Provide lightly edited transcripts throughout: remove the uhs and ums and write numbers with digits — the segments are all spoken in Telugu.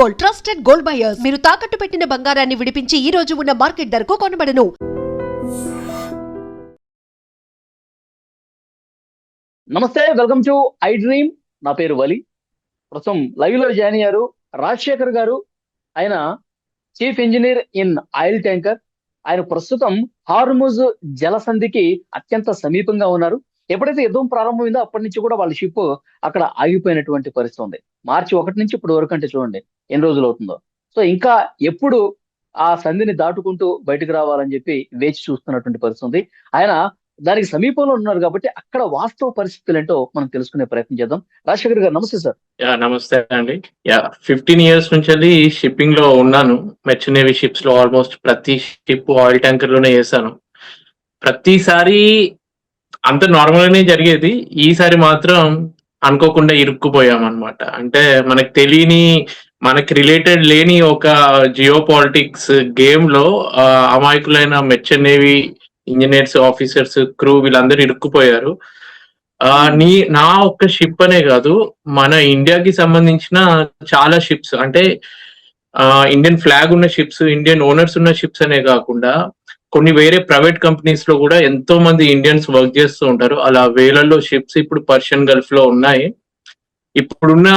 Gold, trusted gold buyers. మీరు తాకట్టు పెట్టిన బంగారాన్ని విడిపించి ఈ రోజు ఉన్న మార్కెట్ ధరకు కొనబడను. నమస్తే, వెల్కమ్ టు ఐ డ్రీమ్. నా పేరు వలి. ప్రస్తుతం లైవ్ లో జాయిన్ అయ్యారు రాజశేఖర్ గారు. ఆయన chief engineer in oil tanker. ఆయన ప్రస్తుతం హార్ముజ్ జలసంధికి అత్యంత సమీపంగా ఉన్నారు. ఎప్పుడైతే యుద్ధం ప్రారంభమైందో అప్పటి నుంచి కూడా వాళ్ళ షిప్ అక్కడ ఆగిపోయినటువంటి పరిస్థితి ఉంది. మార్చి 1 నుంచి ఇప్పుడు వరకు అంటే చూడండి ఎన్ని రోజులు అవుతుందో. సో ఇంకా ఎప్పుడు ఆ సంధిని దాటుకుంటూ బయటకు రావాలని చెప్పి వేచి చూస్తున్నటువంటి పరిస్థితి ఉంది. ఆయన దానికి సమీపంలో ఉన్నారు కాబట్టి అక్కడ వాస్తవ పరిస్థితులు ఏంటో మనం తెలుసుకునే ప్రయత్నం చేద్దాం. రాజశేఖర్ గారు నమస్తే సార్. నమస్తే అండి. 15 years నుంచి షిప్పింగ్ లో ఉన్నాను. మెర్చంట్ నేవీ షిప్స్ లో ఆల్మోస్ట్ ప్రతి షిప్ ఆయిల్ ట్యాంకర్ లోనే చేశాను. ప్రతిసారి అంత నార్మల్ గానే జరిగేది. ఈసారి మాత్రం అనుకోకుండా ఇరుక్కుపోయాం అనమాట. అంటే మనకు తెలియని, మనకి రిలేటెడ్ లేని ఒక జియో పాలిటిక్స్ గేమ్ లో అమాయకులైన Merchant navy engineers, officers, crew వీళ్ళందరూ ఇరుక్కుపోయారు. నా ఒక్క షిప్ అనే కాదు, మన ఇండియాకి సంబంధించిన చాలా షిప్స్, అంటే ఇండియన్ ఫ్లాగ్ ఉన్న షిప్స్, ఇండియన్ ఓనర్స్ ఉన్న షిప్స్ అనే కాకుండా కొన్ని వేరే ప్రైవేట్ కంపెనీస్ లో కూడా ఎంతో మంది ఇండియన్స్ వర్క్ చేస్తూ ఉంటారు. అలా వేలల్లో షిప్స్ ఇప్పుడు పర్షియన్ గల్ఫ్ లో ఉన్నాయి. ఇప్పుడున్న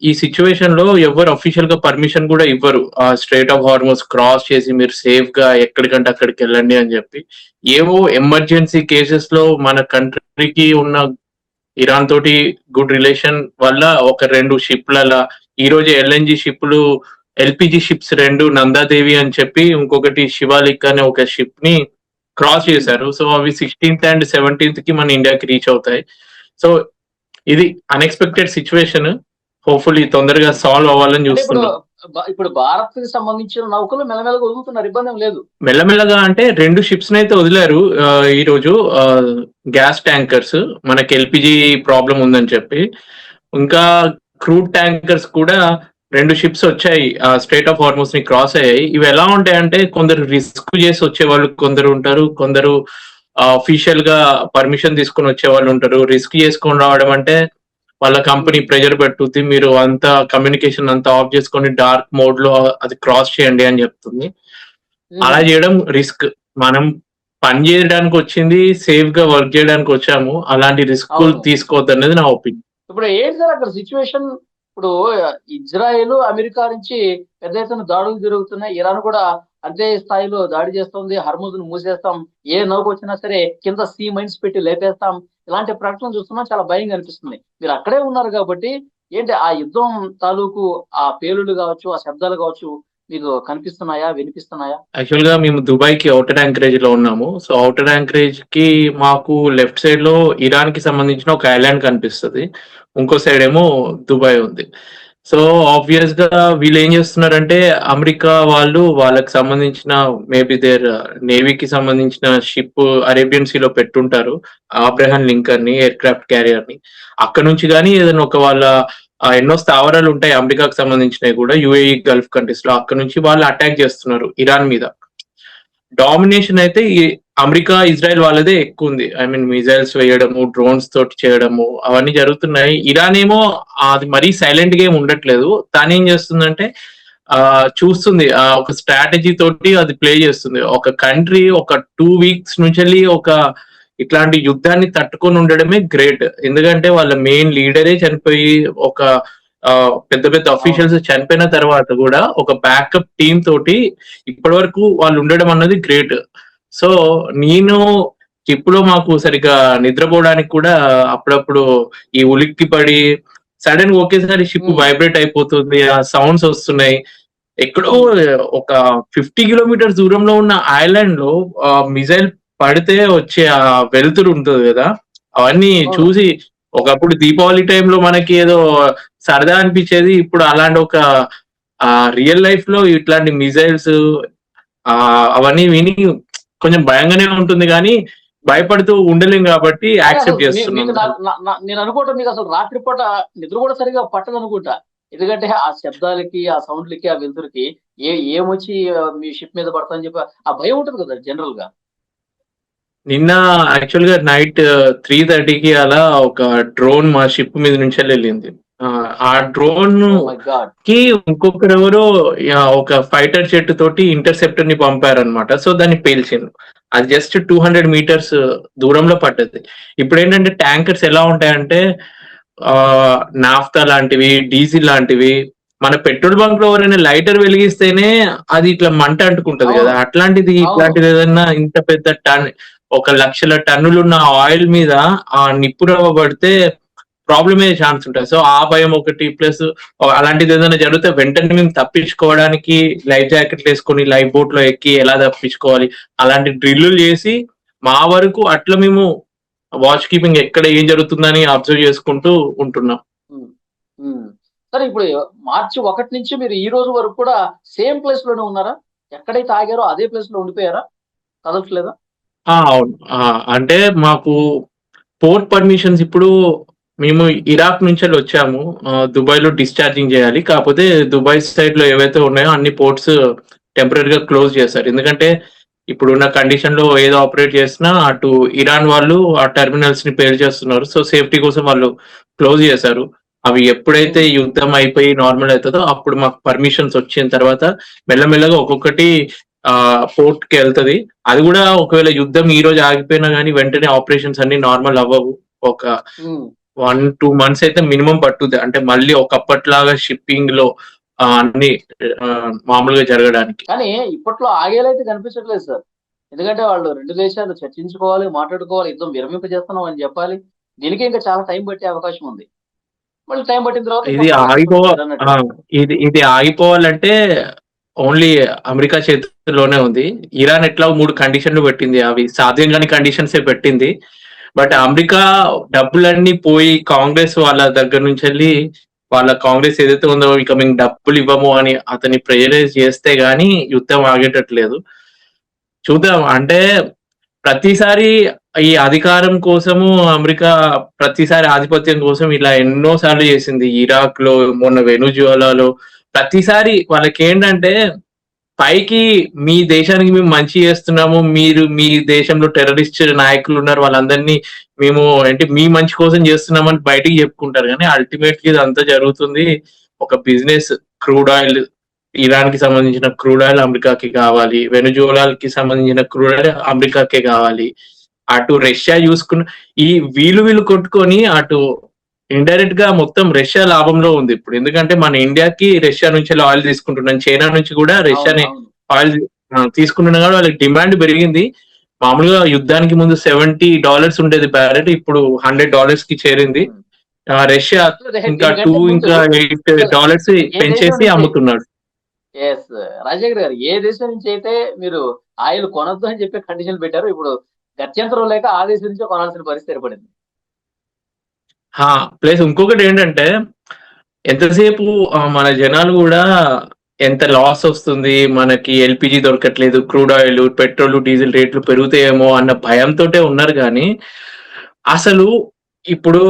ఈ సిచ్యువేషన్ లో ఎవరు అఫీషియల్ గా పర్మిషన్ కూడా ఇవ్వరు ఆ స్ట్రైట్ ఆఫ్ హార్మోస్ క్రాస్ చేసి మీరు సేఫ్ గా ఎక్కడికంటే అక్కడికి వెళ్ళండి అని చెప్పి. ఏవో ఎమర్జెన్సీ కేసెస్ లో మన కంట్రీకి ఉన్న ఇరాన్ తోటి గుడ్ రిలేషన్ వల్ల ఒక 2 షిప్ల, ఈ రోజు ఎల్ఎన్జి షిప్లు, ఎల్పిజి షిప్స్ 2 నందాదేవి అని చెప్పి, ఇంకొకటి శివాలిక్ అనే ఒక షిప్ ని క్రాస్ చేశారు. సో అవి 16th and 17th కి మన ఇండియాకి రీచ్ అవుతాయి. సో ఇది అన్ఎక్స్పెక్టెడ్ సిచ్యువేషన్. హోప్ఫుల్లీ తొందరగా సాల్వ్ అవ్వాలని చూస్తున్నాం. ఇప్పుడు భారత్ కి సంబంధించిన నౌకలు మెల్లమెల్లగా వదులుతున్నారు, ఇబ్బంది లేదు. మెల్లమెల్లగా అంటే 2 షిప్స్ అయితే వదిలారు ఈ రోజు. గ్యాస్ ట్యాంకర్స్, మనకి ఎల్పిజి ప్రాబ్లం ఉందని చెప్పి. ఇంకా క్రూడ్ ట్యాంకర్స్ కూడా 2 షిప్స్ వచ్చాయి, స్ట్రైట్ ఆఫ్ హార్మోస్ ని క్రాస్ అయ్యాయి. ఇవి ఎలా ఉంటాయంటే కొందరు రిస్క్ చేసి వచ్చే వాళ్ళు కొందరు ఉంటారు, కొందరు అఫీషియల్ గా పర్మిషన్ తీసుకుని వచ్చే వాళ్ళు ఉంటారు. రిస్క్ చేసుకొని రావడం అంటే వాళ్ళ కంపెనీ ప్రెజర్ పెట్టుద్ది, మీరు అంతా కమ్యూనికేషన్ అంతా ఆఫ్ చేసుకొని డార్క్ మోడ్ లో అది క్రాస్ చేయండి అని చెప్తుంది. అలా చేయడం రిస్క్. మనం పని చేయడానికి వచ్చింది, సేఫ్ గా వర్క్ చేయడానికి వచ్చాము. అలాంటి రిస్క్ తీసుకోవద్దు అనేది నా ఒపీనియన్. ఇప్పుడు ఏంటి సార్ అక్కడ సిచ్యువేషన్? ఇప్పుడు ఇజ్రాయెల్, అమెరికా నుంచి పెద్ద ఎత్తున దాడులు జరుగుతున్నాయి. ఇరాన్ కూడా అదే స్థాయిలో దాడి చేస్తుంది. హర్ముజ్ ను మూసేస్తాం, ఏ నౌక వచ్చినా సరే కింద సీ మైన్స్ పెట్టి లేపేస్తాం, ఇలాంటి ప్రకటనలు చూస్తున్నా చాలా భయంగా అనిపిస్తుంది. మీరు అక్కడే ఉన్నారు కాబట్టి ఏంటి ఆ యుద్ధం తాలూకు ఆ పేలులు కావచ్చు, ఆ శబ్దాలు కావచ్చు మీకు కనిపిస్తున్నాయా, వినిపిస్తున్నాయా? యాక్చువల్ గా మేము దుబాయ్ కి అవుటర్ యాంకరేజ్ లో ఉన్నాము. సో అవుటర్ యాంకరేజ్ కి మాకు లెఫ్ట్ సైడ్ లో ఇరాన్ కి సంబంధించిన ఒక ఐలాండ్ కనిపిస్తుంది, ఇంకో సైడ్ ఏమో దుబాయ్ ఉంది. సో ఆబ్వియస్ గా వీళ్ళు ఏం చేస్తున్నారంటే, అమెరికా వాళ్ళు వాళ్ళకి సంబంధించిన మేబీ దేర్ నేవీకి సంబంధించిన షిప్ అరేబియన్ సీలో పెట్టుంటారు, అబ్రహాం లింకన్ ని, ఎయిర్ క్రాఫ్ట్ క్యారియర్ ని. అక్కడ నుంచి కానీ ఏదైనా ఒక వాళ్ళ ఎన్నో స్థావరాలు ఉంటాయి అమెరికాకు సంబంధించినవి కూడా యుఏఈ గల్ఫ్ కంట్రీస్ లో, అక్కడ నుంచి వాళ్ళు అటాక్ చేస్తున్నారు ఇరాన్ మీద. డామినేషన్ అయితే ఈ అమెరికా, ఇజ్రాయెల్ వాళ్ళదే ఎక్కువ ఉంది. ఐ మీన్ మిజైల్స్ వేయడము, డ్రోన్స్ తోటి చేయడము అవన్నీ జరుగుతున్నాయి. ఇరాన్ ఏమో అది మరీ సైలెంట్ గా ఏమి ఉండట్లేదు. తాను ఏం చేస్తుందంటే చూస్తుంది, ఒక స్ట్రాటజీ తోటి అది ప్లే చేస్తుంది. ఒక కంట్రీ ఒక 2 weeks నుంచి ఒక ఇట్లాంటి యుద్ధాన్ని తట్టుకొని ఉండడమే గ్రేట్. ఎందుకంటే వాళ్ళ మెయిన్ లీడరే చనిపోయి, ఒక పెద్ద పెద్ద అఫీషియల్స్ చనిపోయిన తర్వాత కూడా ఒక బ్యాకప్ టీమ్ తోటి ఇప్పటి వరకు వాళ్ళు ఉండడం అన్నది గ్రేట్. సో నేను షిప్ లో మాకు సరిగ్గా నిద్రపోవడానికి కూడా అప్పుడప్పుడు ఈ ఉలిక్కి పడి సడన్ గా ఒకేసారి షిప్ వైబ్రేట్ అయిపోతుంది, ఆ సౌండ్స్ వస్తున్నాయి. ఎక్కడో ఒక 50 kilometers దూరంలో ఉన్న ఐలాండ్ లో మిజైల్ పడితే వచ్చే ఆ వెలుతురు ఉంటుంది కదా, అవన్నీ చూసి ఒకప్పుడు దీపావళి టైంలో మనకి ఏదో సరదా అనిపించేది, ఇప్పుడు అలాంటి ఒక రియల్ లైఫ్ లో ఇట్లాంటి మిజైల్స్ అవన్నీ విని కొంచెం భయంగానే ఉంటుంది, కానీ భయపడుతూ ఉండలేం కాబట్టి యాక్సెప్ట్ చేస్తున్నాను. నేను అనుకోవటం మీకు అసలు రాత్రిపూట నిద్ర కూడా సరిగా పట్టదు అనుకుంటా. ఎందుకంటే ఆ శబ్దాలకి, ఆ సౌండ్లకి, ఆ వెలుతురుకి ఏమొచ్చి మీ షిప్ మీద పడతామని చెప్పి ఆ భయం ఉంటుంది కదా జనరల్ గా. నిన్న యాక్చువల్ గా నైట్ 3:30కి అలా ఒక డ్రోన్ మా షిప్ మీద నుంచి వెళ్ళింది. ఆ డ్రోన్ మై గాడ్. కి ఇంకొకరు ఎవరో ఒక ఫైటర్ జెట్ తోటి ఇంటర్సెప్టర్ ని పంపారనమాట. సో దాన్ని పేల్చిండు. అది జస్ట్ 200 మీటర్స్ దూరంలో పడ్డది. ఇప్పుడు ఏంటంటే ట్యాంకర్స్ ఎలా ఉంటాయంటే నాఫ్తా లాంటివి, డీజిల్ లాంటివి, మన పెట్రోల్ బంక్ లో ఎవరైనా లైటర్ వెలిగిస్తేనే అది ఇట్లా మంట అంటుకుంటది కదా, అవును, అట్లాంటిది అవును. ఇట్లాంటిది ఏదన్నా ఇంత పెద్ద టన్, 1,00,000 టన్నులు ఉన్న ఆయిల్ మీద ఆ నిప్పు రవ్వ పడితే ప్రాబ్లమ్ అయ్యే ఛాన్స్ ఉంటుంది. సో ఆ భయం ఒకటి, ప్లస్ అలాంటిది ఏదైనా జరిగితే వెంటనే మేము తప్పించుకోవడానికి లైఫ్ జాకెట్లు వేసుకొని లైఫ్ బోట్ లో ఎక్కి ఎలా తప్పించుకోవాలి అలాంటి డ్రిల్లు చేసి మా వరకు అట్లా మేము వాచ్ కీపింగ్ ఎక్కడ ఏం జరుగుతుందని అబ్జర్వ్ చేసుకుంటూ ఉంటున్నాం. ఉమ్, ఉమ్. సరే, ఇప్పుడు మార్చి 1 నుంచి మీరు ఈ రోజు వరకు కూడా సేమ్ ప్లేస్ లోనే ఉన్నారా? ఎక్కడైతే ఆగారో అదే ప్లేస్ లో ఉండిపోయారా? కదలట్లేదా? అవును. అంటే మాకు పోర్ట్ పర్మిషన్స్ ఇప్పుడు మేము ఇరాక్ నుంచి వచ్చాము. దుబాయ్ లో డిశ్చార్జింగ్ చేయాలి. కాకపోతే దుబాయ్ సైడ్ లో ఏవైతే ఉన్నాయో అన్ని పోర్ట్స్ టెంపరీగా క్లోజ్ చేశారు. ఎందుకంటే ఇప్పుడున్న కండిషన్ లో ఏదో ఆపరేట్ చేసినా అటు ఇరాన్ వాళ్ళు ఆ టెర్మినల్స్ ని పేల్ చేస్తున్నారు. సో సేఫ్టీ కోసం వాళ్ళు క్లోజ్ చేశారు. అవి ఎప్పుడైతే ఉమ్, యుద్ధం అయిపోయి నార్మల్ అవుతుందో అప్పుడు మాకు పర్మిషన్స్ వచ్చిన తర్వాత మెల్లమెల్లగా ఒక్కొక్కటి పోర్ట్ కి వెళ్తది. అది కూడా ఒకవేళ యుద్ధం ఈ రోజు ఆగిపోయినా కానీ వెంటనే ఆపరేషన్స్ అన్ని నార్మల్ అవ్వవు. ఒక ఉమ్. 1-2 మంత్స్ అయితే మినిమం పట్టుద్ది. అంటే మళ్ళీ ఒకప్పట్లాగా షిప్పింగ్ లో అన్ని మామూలుగా జరగడానికి. కానీ ఇప్పట్లో ఆగేలైతే కనిపించట్లేదు సార్. ఎందుకంటే వాళ్ళు రెండు దేశాలు చర్చించుకోవాలి, మాట్లాడుకోవాలి, యుద్ధం విరమింపజేస్తున్నాం అని చెప్పాలి. దీనికి ఇంకా చాలా టైం పట్టే అవకాశం ఉంది. మళ్ళీ టైం పట్టిన తర్వాత ఇంకా ఇది ఆగకపోతే ఆగిపో మీరు అన్నట్టు. ఇది ఆగిపోవాలంటే ఓన్లీ అమెరికా చేతుల్లోనే ఉంది. ఇరాన్ ఎట్లా 3 కండిషన్లు పెట్టింది. అవి సాధ్యం కాని కండిషన్స్ పెట్టింది. బట్ అమెరికా డబ్బులన్నీ పోయి కాంగ్రెస్ వాళ్ళ దగ్గర నుంచి వెళ్ళి వాళ్ళ కాంగ్రెస్ ఏదైతే ఉందో ఇక మేము డబ్బులు ఇవ్వము అని అతన్ని ప్రెజరైజ్ చేస్తే గానీ యుద్ధం ఆగేటట్లేదు. చూద్దాం. అంటే ప్రతిసారి ఈ అధికారం కోసము అమెరికా ప్రతిసారి ఆధిపత్యం కోసం ఇలా ఎన్నో సార్లు చేసింది. ఇరాక్ లో, మొన్న వెనుజులాలో ప్రతిసారి వాళ్ళకి ఏంటంటే పైకి మీ దేశానికి మేము మంచి చేస్తున్నాము, మీరు మీ దేశంలో టెర్రరిస్ట్ నాయకులు ఉన్నారు, వాళ్ళందరినీ మేము అంటే మీ మంచి కోసం చేస్తున్నామని బయటికి చెప్పుకుంటారు. కానీ అల్టిమేట్లీ ఇదంతా జరుగుతుంది ఒక బిజినెస్. క్రూడ్ ఆయిల్, ఇరాన్ కి సంబంధించిన క్రూడ్ ఆయిల్ అమెరికాకి కావాలి, వెనుజులాకి సంబంధించిన క్రూడ్ ఆయిల్ అమెరికాకే కావాలి. అటు రష్యా చూసుకున్న ఈ వీళ్ళు కొట్టుకొని అటు ఇండైరెక్ట్ గా మొత్తం రష్యా లాభంలో ఉంది ఇప్పుడు. ఎందుకంటే మన ఇండియాకి రష్యా నుంచి ఆయిల్ తీసుకుంటున్నాం, చైనా నుంచి కూడా అవును, రష్యాని అవును. ఆయిల్ తీసుకుంటున్నా కూడా వాళ్ళకి డిమాండ్ పెరిగింది. మామూలుగా యుద్ధానికి ముందు $70 ఉండేది బ్యారెట్, ఇప్పుడు $100 కి చేరింది. ఉమ్. రష్యా ఇంకా దీనికంటే ముందు $8 ఏ దేశం పెంచేసి నుంచి, అమ్ముతున్నాడు. ఎస్ రాజశేఖర్ గారు, ఏ దేశం నుంచి అయితే మీరు ఆయిల్ కొనొద్దు అని చెప్పి కండిషన్ పెట్టారు, ఇప్పుడు గత్యంతరం లేక ఆ దేశం నుంచే కొనాల్సిన పరిస్థితి ఏర్పడింది. ప్లస్ ఇంకొకటి ఏంటంటే ఎంతసేపు మన జనాలు కూడా ఎంత లాస్ వస్తుంది, మనకి ఎల్పిజి దొరకట్లేదు, క్రూడ్ ఆయిల్, పెట్రోల్, డీజిల్ రేట్లు పెరుగుతాయేమో అన్న భయంతో ఉన్నారు. కానీ అసలు ఇప్పుడు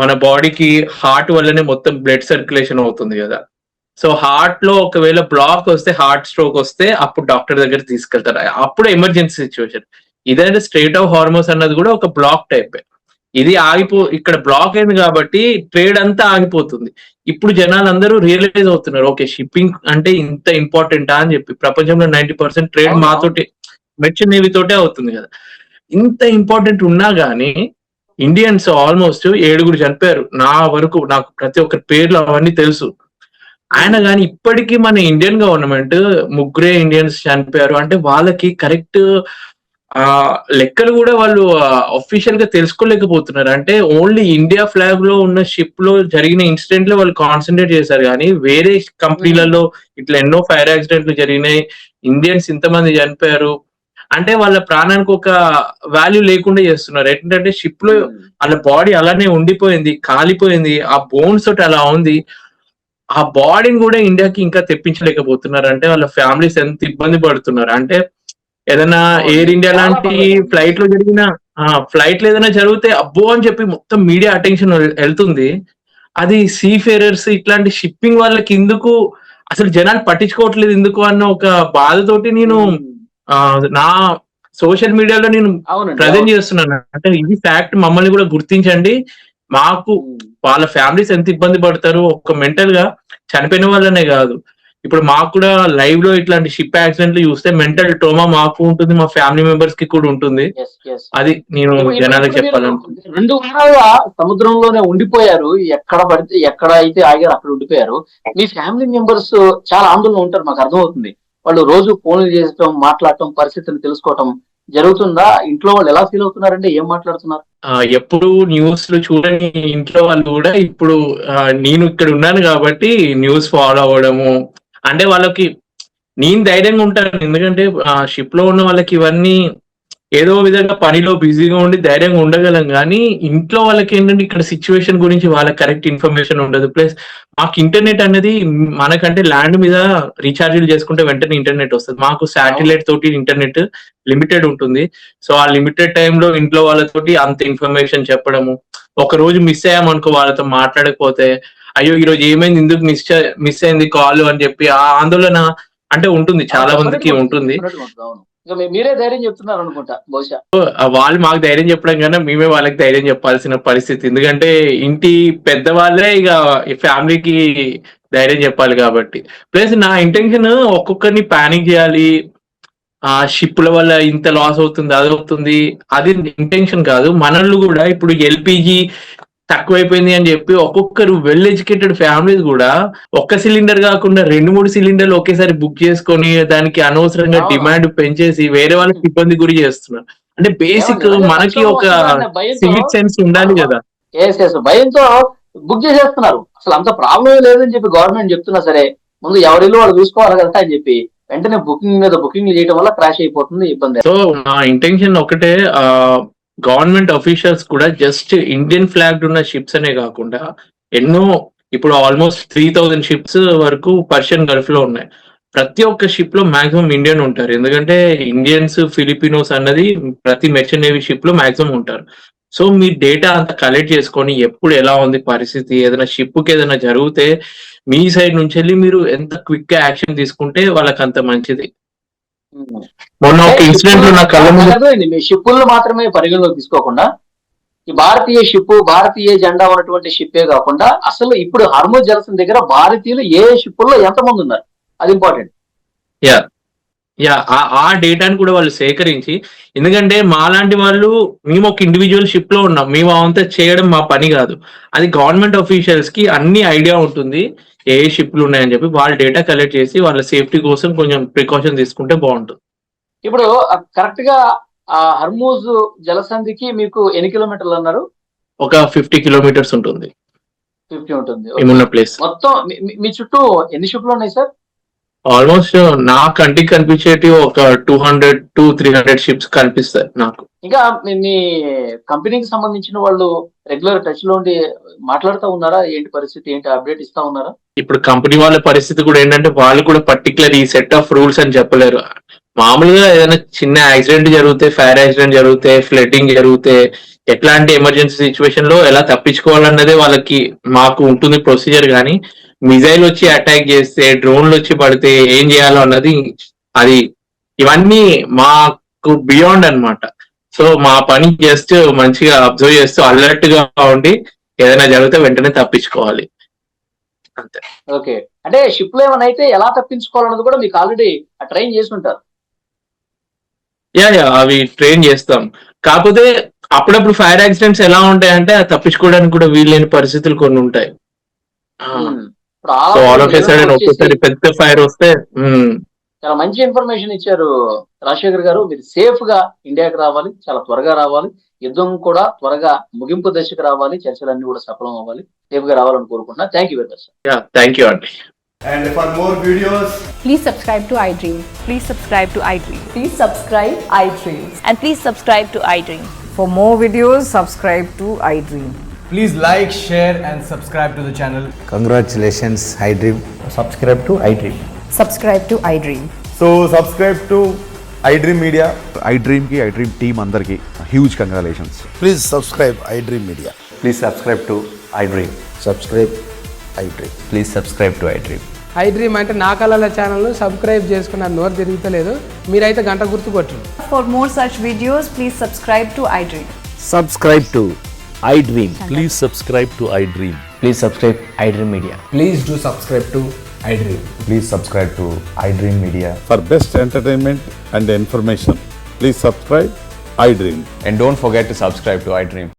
మన బాడీకి హార్ట్ వల్లనే మొత్తం బ్లడ్ సర్క్యులేషన్ అవుతుంది కదా. సో హార్ట్ లో ఒకవేళ బ్లాక్ వస్తే, హార్ట్ స్ట్రోక్ వస్తే అప్పుడు డాక్టర్ దగ్గర తీసుకెళ్తారు. అప్పుడు ఎమర్జెన్సీ సిచ్యువేషన్. ఇదైతే స్ట్రేట్ ఆఫ్ హార్మోన్స్ అన్నది కూడా ఒక బ్లాక్ టైప్. ఇది ఇక్కడ బ్లాక్ అయింది కాబట్టి ట్రేడ్ అంతా ఆగిపోతుంది. ఇప్పుడు జనాలు అందరూ రియలైజ్ అవుతున్నారు, ఓకే షిప్పింగ్ అంటే ఇంత ఇంపార్టెంటా అని చెప్పి. ప్రపంచంలో 90% ట్రేడ్ అవును, అవును. మాతోటి, మెర్చెంట్ నేవీ తోటే అవుతుంది కదా. ఇంత ఇంపార్టెంట్ ఉన్నా గానీ ఇండియన్స్ ఆల్మోస్ట్ 7 చనిపోయారు నా వరకు. నాకు ప్రతి ఒక్కరి పేర్లు అవన్నీ తెలుసు. ఆయన కానీ ఇప్పటికీ మన ఇండియన్ గవర్నమెంట్ 3 ఇండియన్స్ చనిపోయారు అంటే వాళ్ళకి కరెక్ట్ లెక్కలు కూడా వాళ్ళు అఫీషియల్ గా తెలుసుకోలేకపోతున్నారు. అంటే ఓన్లీ ఇండియా ఫ్లాగ్ లో ఉన్న షిప్ లో జరిగిన ఇన్సిడెంట్ లో వాళ్ళు కాన్సన్ట్రేట్ చేశారు. కానీ వేరే కంపెనీలలో ఇట్లా ఎన్నో ఫైర్ యాక్సిడెంట్లు జరిగినాయి, ఇండియన్స్ ఇంతమంది చనిపోయారు అంటే వాళ్ళ ప్రాణానికి ఒక వాల్యూ లేకుండా చేస్తున్నారు. ఏంటంటే షిప్ లో వాళ్ళ బాడీ అలానే ఉండిపోయింది, కాలిపోయింది, ఆ బోన్స్ తోటి అలా ఉంది. ఆ బాడీని కూడా ఇండియాకి ఇంకా తెప్పించలేకపోతున్నారు. అంటే వాళ్ళ ఫ్యామిలీస్ ఎంత ఇబ్బంది పడుతున్నారు. అంటే ఏదైనా ఎయిర్ ఇండియా చాలా లాంటి బాధాకరం. ఫ్లైట్ లో జరిగిన ఫ్లైట్ లో ఏదైనా జరిగితే అబ్బో అని చెప్పి మొత్తం మీడియా అటెన్షన్ వెళ్తుంది. అది సీ ఫేరర్స్ ఇట్లాంటి షిప్పింగ్ వాళ్ళకి ఎందుకు అసలు జనాలు పట్టించుకోవట్లేదు ఎందుకు అన్న ఒక బాధతోటి నేను నా సోషల్ మీడియాలో నేను అవునండి, ప్రజెంట్ అవును. చేస్తున్నాను. అంటే ఇది ఫ్యాక్ట్, మమ్మల్ని కూడా గుర్తించండి, మాకు వాళ్ళ ఫ్యామిలీస్ ఎంత ఇబ్బంది పడతారు, ఒక మెంటల్ గా చనిపోయిన వాళ్ళనే కాదు, ఇప్పుడు మాకు కూడా లైవ్ లో ఇట్లాంటి షిప్ యాక్సిడెంట్లు చూస్తే మెంటల్ ట్రోమా మాకు ఉంటుంది, మా ఫ్యామిలీ మెంబర్స్ కి కూడా ఉంటుంది. అది నేను జనాలకు చెప్పాలనుకుంటున్నాను. 2 వారాలుగా సముద్రంలోనే ఉండిపోయారు, ఎక్కడ పడితే ఎక్కడ అయితే ఆగారు అక్కడ ఉండిపోయారు. మీ ఫ్యామిలీ మెంబర్స్ చాలా ఆందోళన ఉంటారు, మాకు అర్థమవుతుంది. వాళ్ళు రోజు ఫోన్లు చేయటం, మాట్లాడటం, పరిస్థితిని తెలుసుకోవటం జరుగుతుందా? ఇంట్లో వాళ్ళు ఎలా ఫీల్ అవుతున్నారంటే ఏం మాట్లాడుతున్నారు? ఎప్పుడు న్యూస్ లో చూడని ఇంట్లో వాళ్ళు కూడా ఇప్పుడు నేను ఇక్కడ ఉన్నాను కాబట్టి న్యూస్ ఫాలో అవ్వడము, అంటే వాళ్ళకి నేను ధైర్యంగా ఉంటాను. ఎందుకంటే షిప్ లో ఉన్న వాళ్ళకి ఇవన్నీ ఏదో విధంగా పనిలో బిజీగా ఉండి ధైర్యంగా ఉండగలం, కానీ ఇంట్లో వాళ్ళకి ఏంటంటే ఇక్కడ సిచ్యువేషన్ గురించి వాళ్ళకి కరెక్ట్ ఇన్ఫర్మేషన్ ఉండదు. ప్లస్ మాకు ఇంటర్నెట్ అనేది మనకంటే ల్యాండ్ మీద రీఛార్జీలు చేసుకుంటే వెంటనే ఇంటర్నెట్ వస్తుంది, మాకు శాటిలైట్ తోటి ఇంటర్నెట్ లిమిటెడ్ ఉంటుంది. సో ఆ లిమిటెడ్ టైంలో ఇంట్లో వాళ్ళతోటి అంత ఇన్ఫర్మేషన్ చెప్పడము, ఒక రోజు మిస్ అయ్యామనుకో వాళ్ళతో మాట్లాడకపోతే అయ్యో ఈ రోజు ఏమైంది, ఎందుకు మిస్ అయింది కాల్ అని చెప్పి ఆ ఆందోళన అంటే ఉంటుంది, చాలా మందికి ఉంటుంది. మీరే ధైర్యం చెప్తున్నారు అనుకుంటా బహుశా. వాళ్ళు మాకు ధైర్యం చెప్పడం కన్నా మేమే వాళ్ళకి ధైర్యం చెప్పాల్సిన పరిస్థితి, ఎందుకంటే ఇంటి పెద్దవాళ్ళే ఇక ఫ్యామిలీకి ధైర్యం చెప్పాలి కాబట్టి. ప్లస్ నా ఇంటెన్షన్ ఒక్కొక్కరిని ప్యానిక్ చేయాలి, షిప్ల వల్ల ఇంత లాస్ అవుతుంది అది అవుతుంది, అది ఇంటెన్షన్ కాదు. మనల్ని కూడా ఇప్పుడు ఎల్పిజి తక్కువైపోయింది అని చెప్పి ఒక్కొక్కరు వెల్ ఎడ్యుకేటెడ్ ఫ్యామిలీస్ కూడా ఒక్క సిలిండర్ కాకుండా 2-3 సిలిండర్లు ఒకేసారి బుక్ చేసుకొని దానికి అనవసరంగా డిమాండ్ పెంచేసి వేరే వాళ్ళకి ఇబ్బంది గురి చేస్తున్నారు. అంటే బేసిక్ మనకి ఒక సివిక్ సెన్స్ ఉండాలి కదా. భయంతో బుక్ చేసేస్తున్నారు, అసలు అంత ప్రాబ్లం లేదని చెప్పి గవర్నమెంట్ చెప్తున్నా సరే ముందు ఎవరిలో వాళ్ళు చూసుకోవాలి కదా అని చెప్పి వెంటనే బుకింగ్ మీద బుకింగ్ చేయడం వల్ల క్రాష్ అయిపోతుంది, ఇబ్బంది. సో నా ఇంటెన్షన్ ఒకటే, గవర్నమెంట్ అఫీషియల్స్ కూడా జస్ట్ ఇండియన్ ఫ్లాగ్ ఉన్న షిప్స్ అనే కాకుండా ఎన్నో ఇప్పుడు ఆల్మోస్ట్ 3000 షిప్స్ వరకు పర్షియన్ గల్ఫ్ లో ఉన్నాయి. ప్రతి ఒక్క షిప్ లో మాక్సిమం ఇండియన్ ఉంటారు, ఎందుకంటే ఇండియన్స్ ఫిలిపినోస్ అన్నది ప్రతి మెర్చెంట్ నేవీ షిప్ లో మాక్సిమం ఉంటారు. సో మీ డేటా అంతా కలెక్ట్ చేసుకొని ఎప్పుడు ఎలా ఉంది పరిస్థితి, ఏదైనా షిప్ కి ఏదైనా జరిగితే మీ సైడ్ నుంచి వెళ్ళి మీరు ఎంత క్విక్ గా యాక్షన్ తీసుకుంటే వాళ్ళకి అంత మంచిది. మొన్న ఒక ఇన్సిడెంట్ నా కళ్ళ ముందు షిప్పులను మాత్రమే పరిగణలోకి తీసుకోకుండా ఈ భారతీయ షిప్, భారతీయ జెండా ఉన్నటువంటి షిప్పే కాకుండా అసలు ఇప్పుడు హర్ముజ్ జలసంధి దగ్గర భారతీయులు ఏ షిప్పుల్లో ఎంతమంది ఉన్నారు, అది ఇంపార్టెంట్. ఆ డేటాను కూడా వాళ్ళు సేకరించి, ఎందుకంటే మాలాంటి వాళ్ళు మేము ఒక ఇండివిజువల్ షిప్ లో ఉన్నాం, మేము అంతా చేయడం మా పని కాదు, అది గవర్నమెంట్ అఫీషియల్స్ కి అన్ని ఐడియా ఉంటుంది ఏ షిప్లు ఉన్నాయని చెప్పి వాళ్ళ డేటా కలెక్ట్ చేసి వాళ్ళ సేఫ్టీ కోసం కొంచెం ప్రికాషన్ తీసుకుంటే బాగుంటుంది. ఇప్పుడు కరెక్ట్ గా హర్మూజ్ జలసంధికి మీకు ఎన్ని కిలోమీటర్లు అన్నారు? ఒక 50 కిలోమీటర్స్ ఉంటుంది. 50 ఉంటుంది మేమున్న ప్లేస్. మొత్తం మీ చుట్టూ ఎన్ని షిప్లు ఉన్నాయి సార్? ఆల్మోస్ట్ నా కంటికి కనిపించేటి ఒక 200 to 300 షిప్స్ కనిపిస్తాయి నాకు. ఇంకా మీ కంపెనీకి సంబంధించిన వాళ్ళు రెగ్యులర్ టచ్ లో ఉండి మాట్లాడుతూ ఉన్నారా, ఏంటి పరిస్థితి, ఏంటి అప్డేట్ ఇస్తా ఉన్నారా? ఇప్పుడు కంపెనీ వాళ్ళ పరిస్థితి కూడా ఏంటంటే వాళ్ళు కూడా పర్టికులర్ ఈ సెట్ ఆఫ్ రూల్స్ అని చెప్పలేరు. మామూలుగా ఏదైనా చిన్న యాక్సిడెంట్ జరిగితే, ఫైర్ యాక్సిడెంట్ జరిగితే, ఫ్లడ్డింగ్ జరిగితే, ఎట్లాంటి ఎమర్జెన్సీ సిచ్యువేషన్ లో ఎలా తప్పించుకోవాలన్నదే వాళ్ళకి మాకు ఉంటుంది ప్రొసీజర్. కానీ మిజైల్ వచ్చి అటాక్ చేస్తే, డ్రోన్లు వచ్చి పడితే ఏం చేయాలో అన్నది అది ఇవన్నీ మాకు బియాండ్ అన్నమాట. సో మా పని జస్ట్ మంచిగా అబ్జర్వ్ చేస్తూ అలర్ట్ గా ఉండి ఏదైనా జరిగితే వెంటనే తప్పించుకోవాలి అంతే. ఓకే, అంటే షిప్ లో ఏమైనా అయితే ఎలా తప్పించుకోవాలన్నది కూడా మీకు ఆల్రెడీ ట్రైన్ చేసి ఉంటారు. అవి ట్రైన్ చేస్తాం. కాకపోతే అప్పుడప్పుడు ఫైర్ యాక్సిడెంట్స్ ఎలా ఉంటాయంటే తప్పించుకోవడానికి కూడా వీల్లేని పరిస్థితులు కొన్ని ఉంటాయి. ఒకేసారి పెద్ద ఫైర్ వస్తే. చాలా మంచి ఇన్ఫర్మేషన్ ఇచ్చారు రాజశేఖర్ గారు. మీరు సేఫ్ గా ఇండియాకి రావాలి, చాలా త్వరగా రావాలి, యుద్ధం కూడా త్వరగా ముగింపు దశకు రావాలి, చర్చలన్నీ కూడా సఫలం అవ్వాలి, సేఫ్ గా రావాలని కోరుకుంటున్నా. Thank you very much. Thank you అండి. And for more videos, please subscribe to iDream. Please subscribe to iDream. Please subscribe iDream. And please subscribe to iDream. For more videos, subscribe to iDream. please like, share and subscribe to the channel. Congratulations, iDream. Subscribe to iDream. Subscribe to iDream. So subscribe to iDream Media. iDream ki iDream team andarki huge congratulations. Please subscribe iDream Media. Please subscribe to iDream. Subscribe iDream. Please subscribe to iDream. iDream అంటే నా కళల ఛానల్ను సబ్స్క్రైబ్ చేసుకున్నారు, నోరు తిరుగుతలేదు, మీరైతే గంట గుర్తు కొట్టండి. For more such videos, please subscribe to iDream. Subscribe to iDream. Please subscribe to iDream. Please subscribe iDream Media. Please do subscribe to iDream. Please subscribe to iDream Media. For best entertainment and information, please subscribe iDream. And don't forget to subscribe to iDream.